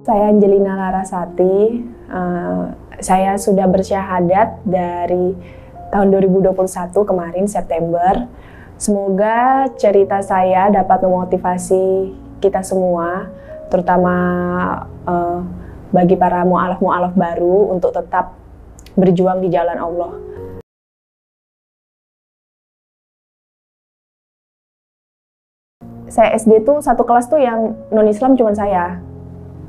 Saya Angelina Larasati, saya sudah bersyahadat dari tahun 2021 kemarin September. Semoga cerita saya dapat memotivasi kita semua, terutama bagi para mu'alaf-mu'alaf baru untuk tetap berjuang di jalan Allah. Saya SD tuh satu kelas tuh yang non-Islam cuma saya.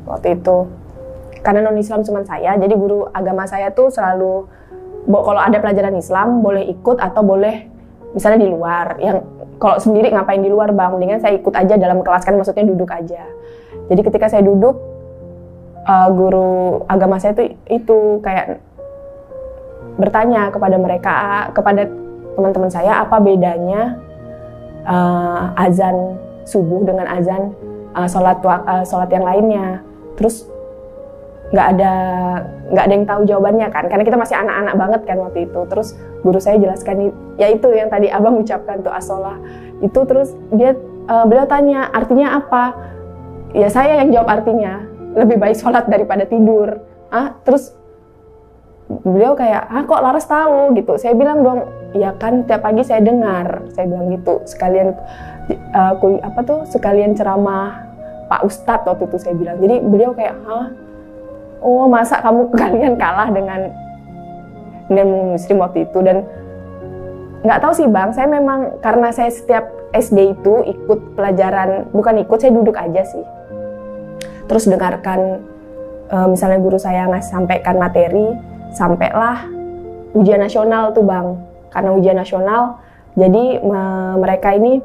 Waktu itu karena non-Islam cuma saya, jadi guru agama saya tuh selalu kalau ada pelajaran Islam boleh ikut atau boleh misalnya di luar. Yang kalau sendiri ngapain di luar bang, mendingan saya ikut aja dalam kelas, kan maksudnya duduk aja. Jadi ketika saya duduk, guru agama saya tuh itu kayak bertanya kepada mereka, kepada teman-teman saya, apa bedanya azan subuh dengan azan sholat yang lainnya. Terus nggak ada yang tahu jawabannya kan, karena kita masih anak-anak banget kan waktu itu. Terus guru saya jelaskan, ya itu yang tadi abang ucapkan tuh as-sholah itu. Terus beliau tanya artinya apa, ya saya yang jawab artinya, lebih baik sholat daripada tidur. Terus beliau kayak, kok Laras tahu gitu. Saya bilang dong, ya kan tiap pagi saya dengar, saya bilang gitu, sekalian sekalian ceramah Pak Ustadz waktu itu, saya bilang. Jadi beliau kayak, oh masa kalian kalah dengan muslim waktu itu. Dan nggak tahu sih bang, saya memang karena saya setiap SD itu ikut pelajaran, bukan ikut, saya duduk aja sih. Terus dengarkan misalnya guru saya sampaikan materi, sampailah ujian nasional tuh bang. Karena ujian nasional, jadi mereka ini,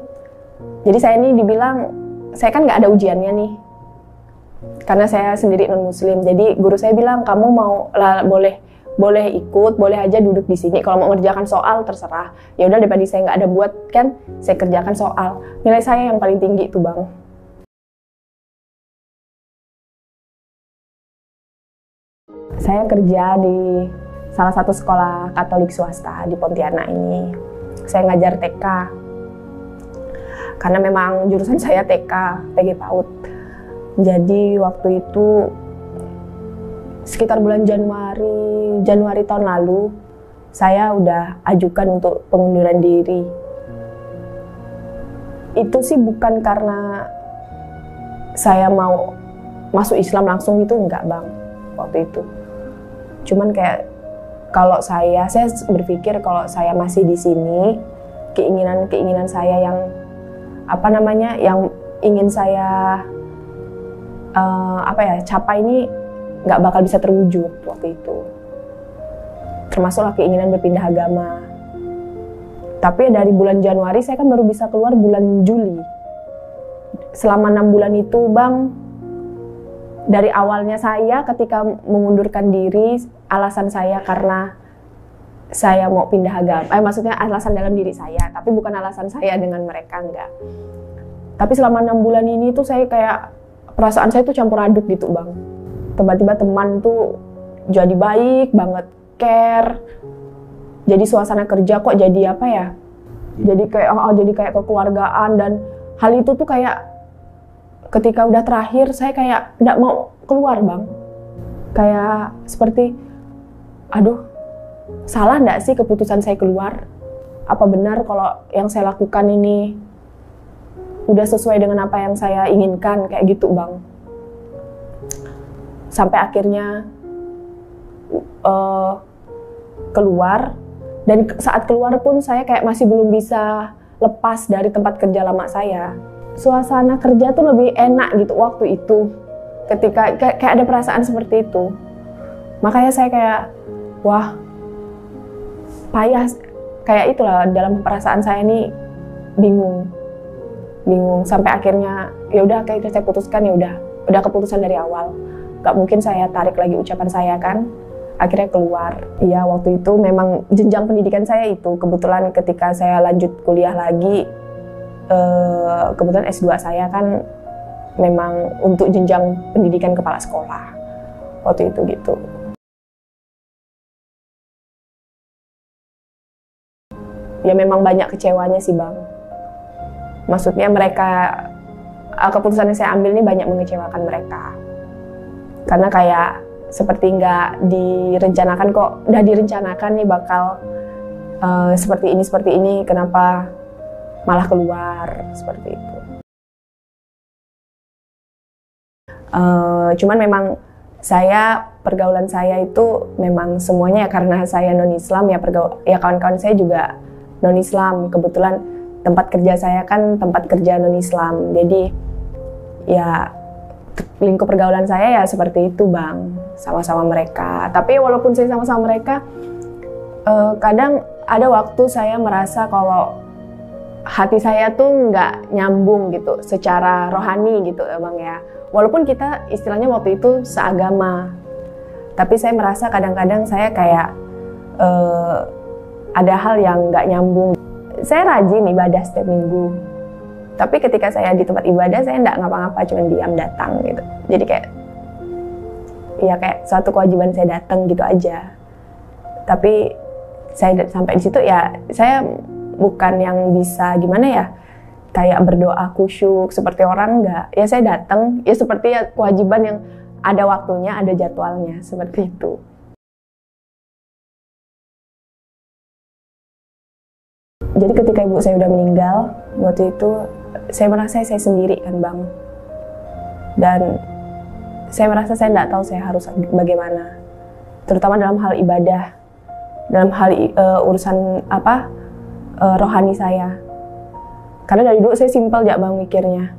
jadi saya ini dibilang, saya kan nggak ada ujiannya nih, karena saya sendiri non-muslim. Jadi guru saya bilang, kamu boleh ikut, boleh aja duduk di sini. Kalau mau mengerjakan soal terserah. Ya udah, daripada saya nggak ada buat kan, saya kerjakan soal. Nilai saya yang paling tinggi tuh bang. Saya kerja di salah satu sekolah Katolik swasta di Pontianak ini. Saya ngajar TK. Karena memang jurusan saya TK, PG PAUD. Jadi waktu itu sekitar bulan Januari tahun lalu, saya udah ajukan untuk pengunduran diri. Itu sih bukan karena saya mau masuk Islam langsung, itu enggak bang, waktu itu. Cuman kayak kalau saya berpikir kalau saya masih di sini, keinginan saya yang yang ingin saya capai ini nggak bakal bisa terwujud waktu itu. Termasuklah keinginan berpindah agama. Tapi dari bulan Januari saya kan baru bisa keluar bulan Juli. Selama 6 bulan itu bang, dari awalnya saya ketika mengundurkan diri, alasan saya karena saya mau pindah agama, maksudnya alasan dalam diri saya, tapi bukan alasan saya dengan mereka, enggak. Tapi selama 6 bulan ini tuh saya kayak, perasaan saya tuh campur aduk gitu bang. Tiba-tiba teman tuh jadi baik banget, care. Jadi suasana kerja kok jadi jadi kayak kekeluargaan. Dan hal itu tuh kayak, ketika udah terakhir saya kayak nggak mau keluar bang. Kayak seperti, aduh, salah nggak sih keputusan saya keluar? Apa benar kalau yang saya lakukan ini udah sesuai dengan apa yang saya inginkan, kayak gitu bang. Sampai akhirnya keluar, dan saat keluar pun saya kayak masih belum bisa lepas dari tempat kerja lama saya. Suasana kerja tuh lebih enak gitu waktu itu, ketika kayak ada perasaan seperti itu. Makanya saya kayak, wah, payah, kayak itulah, dalam perasaan saya ini bingung sampai akhirnya ya udah, kayak saya putuskan, ya udah keputusan dari awal gak mungkin saya tarik lagi ucapan saya kan, akhirnya keluar. Ya waktu itu memang jenjang pendidikan saya itu, kebetulan ketika saya lanjut kuliah lagi, kebetulan S2 saya kan memang untuk jenjang pendidikan kepala sekolah waktu itu gitu. Ya memang banyak kecewanya sih Bang. Maksudnya mereka, keputusan yang saya ambil ini banyak mengecewakan mereka. Karena kayak seperti nggak direncanakan kok, udah direncanakan nih bakal seperti ini, kenapa malah keluar, seperti itu. Cuman memang pergaulan saya itu memang semuanya ya karena saya non-Islam ya kawan-kawan saya juga non-Islam. Kebetulan tempat kerja saya kan tempat kerja non-Islam. Jadi ya lingkup pergaulan saya ya seperti itu Bang, sama-sama mereka. Tapi walaupun saya sama-sama mereka, kadang ada waktu saya merasa kalau hati saya tuh nggak nyambung gitu secara rohani gitu ya Bang ya. Walaupun kita istilahnya waktu itu seagama, tapi saya merasa kadang-kadang saya kayak ada hal yang nggak nyambung. Saya rajin ibadah setiap minggu, tapi ketika saya di tempat ibadah saya nggak ngapa-ngapa, cuma diam datang gitu. Jadi kayak suatu kewajiban saya datang gitu aja. Tapi saya sampai di situ ya saya bukan yang bisa gimana ya, kayak berdoa khusyuk seperti orang enggak. Ya saya datang, ya seperti ya kewajiban yang ada waktunya, ada jadwalnya, seperti itu. Jadi ketika ibu saya udah meninggal, waktu itu saya merasa saya sendiri kan Bang. Dan saya merasa saya enggak tahu saya harus bagaimana. Terutama dalam hal ibadah, dalam hal urusan rohani saya. Karena dari dulu saya simpel ya Bang mikirnya.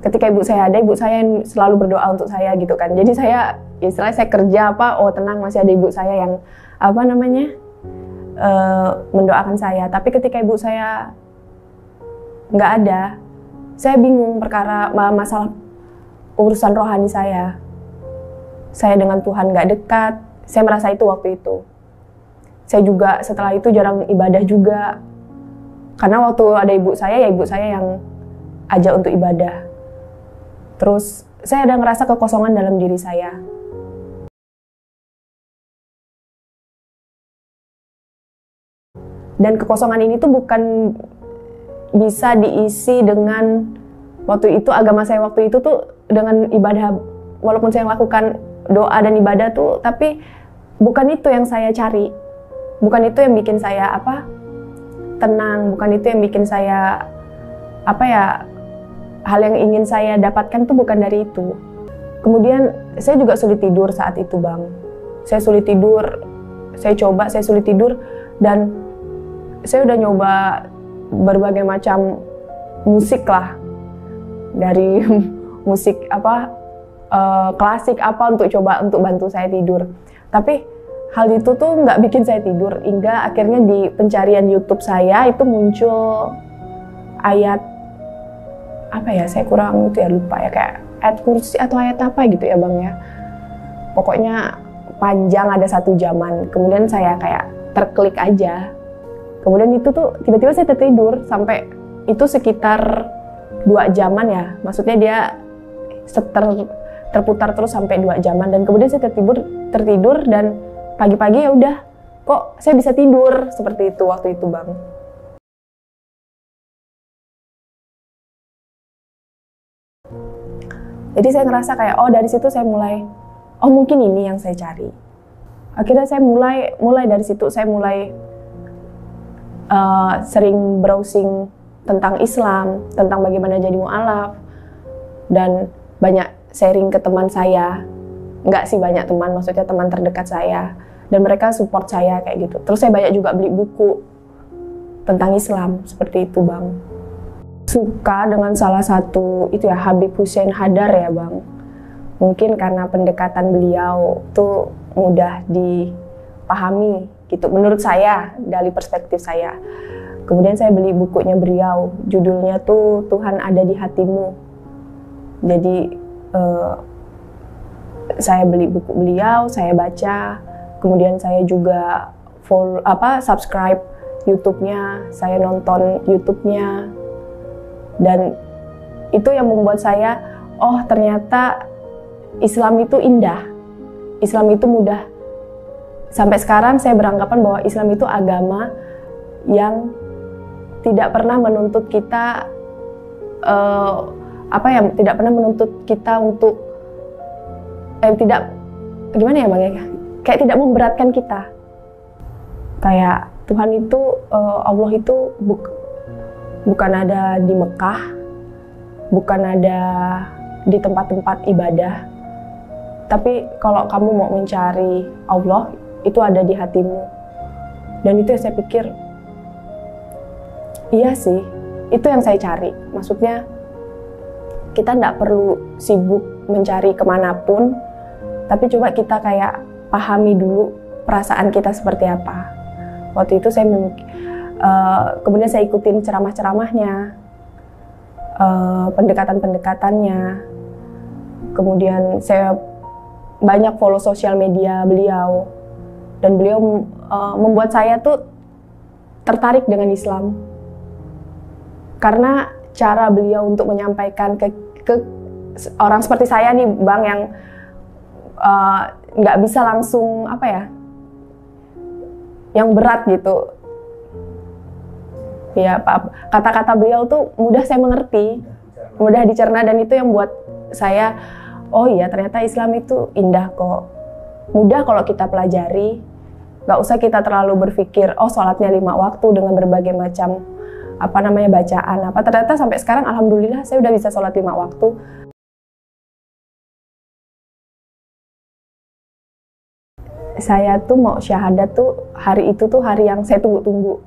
Ketika ibu saya ada, ibu saya yang selalu berdoa untuk saya gitu kan. Jadi saya, istilahnya saya kerja tenang masih ada ibu saya yang mendoakan saya. Tapi ketika ibu saya nggak ada, saya bingung perkara masalah urusan rohani saya. Saya dengan Tuhan nggak dekat. Saya merasa itu waktu itu. Saya juga setelah itu jarang ibadah juga. Karena waktu ada ibu saya, ya ibu saya yang ajak untuk ibadah. Terus saya ada ngerasa kekosongan dalam diri saya. Dan kekosongan ini tuh bukan bisa diisi dengan, waktu itu agama saya waktu itu tuh dengan ibadah, walaupun saya lakukan doa dan ibadah tuh, tapi bukan itu yang saya cari. Bukan itu yang bikin saya tenang, bukan itu yang bikin saya hal yang ingin saya dapatkan tuh bukan dari itu. Kemudian saya juga sulit tidur saat itu Bang. Saya sulit tidur, saya sulit tidur, dan saya udah nyoba berbagai macam musik lah, dari musik klasik untuk bantu saya tidur. Tapi hal itu tuh nggak bikin saya tidur, hingga akhirnya di pencarian YouTube saya itu muncul ayat saya kurang lupa ya, kayak ayat kursi atau ayat apa gitu ya Bang ya. Pokoknya panjang, ada 1 jaman. Kemudian saya kayak terklik aja. Kemudian itu tuh tiba-tiba saya tertidur sampai itu sekitar 2 jaman ya. Maksudnya dia terputar terus sampai 2 jaman, dan kemudian saya tertidur dan pagi-pagi ya udah, kok saya bisa tidur seperti itu waktu itu Bang. Jadi saya ngerasa kayak dari situ saya mulai, mungkin ini yang saya cari. Akhirnya saya mulai dari situ saya mulai sering browsing tentang Islam, tentang bagaimana jadi mu'alaf, dan banyak sharing ke teman saya. Enggak sih banyak teman, maksudnya teman terdekat saya, dan mereka support saya kayak gitu. Terus saya banyak juga beli buku tentang Islam seperti itu Bang. Suka dengan salah satu itu ya, Habib Hussein Hadar ya Bang. Mungkin karena pendekatan beliau tuh mudah dipahami gitu menurut saya, dari perspektif saya. Kemudian saya beli bukunya beliau, judulnya tuh Tuhan Ada di Hatimu. Jadi Saya beli buku beliau, saya baca, kemudian saya juga subscribe YouTube-nya, saya nonton YouTube-nya, dan itu yang membuat saya, oh ternyata Islam itu indah, Islam itu mudah. Sampai sekarang saya beranggapan bahwa Islam itu agama yang tidak pernah menuntut kita tidak pernah menuntut kita untuk tidak, gimana ya Bang ya, kayak tidak memberatkan kita. Kayak Tuhan itu, Allah itu bukan ada di Mekah, bukan ada di tempat-tempat ibadah, tapi kalau kamu mau mencari Allah, itu ada di hatimu. Dan itu yang saya pikir, iya sih, itu yang saya cari. Maksudnya kita nggak perlu sibuk mencari kemanapun, tapi coba kita kayak pahami dulu perasaan kita seperti apa. Waktu itu saya kemudian saya ikutin ceramah-ceramahnya, pendekatan-pendekatannya, kemudian saya banyak follow sosial media beliau, dan beliau membuat saya tuh tertarik dengan Islam. Karena cara beliau untuk menyampaikan ke orang seperti saya nih Bang, yang nggak bisa langsung yang berat gitu. Ya, kata-kata beliau tuh mudah saya mengerti, mudah dicerna, dan itu yang buat saya, oh iya ternyata Islam itu indah kok. Mudah kalau kita pelajari, nggak usah kita terlalu berpikir, oh sholatnya 5 waktu dengan berbagai macam bacaan. Ternyata sampai sekarang alhamdulillah saya udah bisa sholat 5 waktu. Saya tuh mau syahadat tuh, hari itu tuh hari yang saya tunggu-tunggu.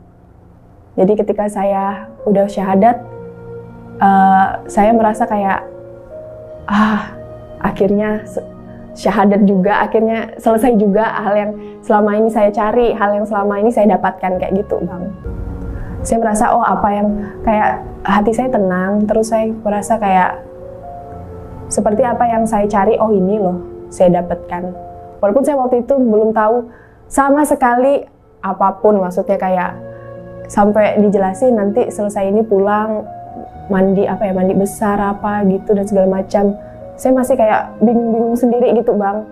Jadi ketika saya udah syahadat, saya merasa kayak, akhirnya syahadat juga, akhirnya selesai juga hal yang selama ini saya cari, hal yang selama ini saya dapatkan, kayak gitu Bang. Saya merasa, oh apa yang kayak hati saya tenang, terus saya merasa kayak seperti apa yang saya cari, oh ini loh saya dapatkan. Walaupun saya waktu itu belum tahu sama sekali apapun, maksudnya kayak sampai dijelasin nanti selesai ini pulang mandi mandi besar apa gitu dan segala macam. Saya masih kayak bingung-bingung sendiri gitu Bang.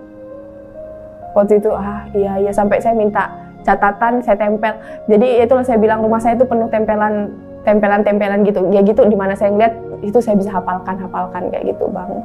Waktu itu iya sampai saya minta catatan, saya tempel. Jadi itulah saya bilang rumah saya itu penuh tempelan gitu. Ya gitu, dimana saya ngeliat itu saya bisa hafalkan kayak gitu Bang.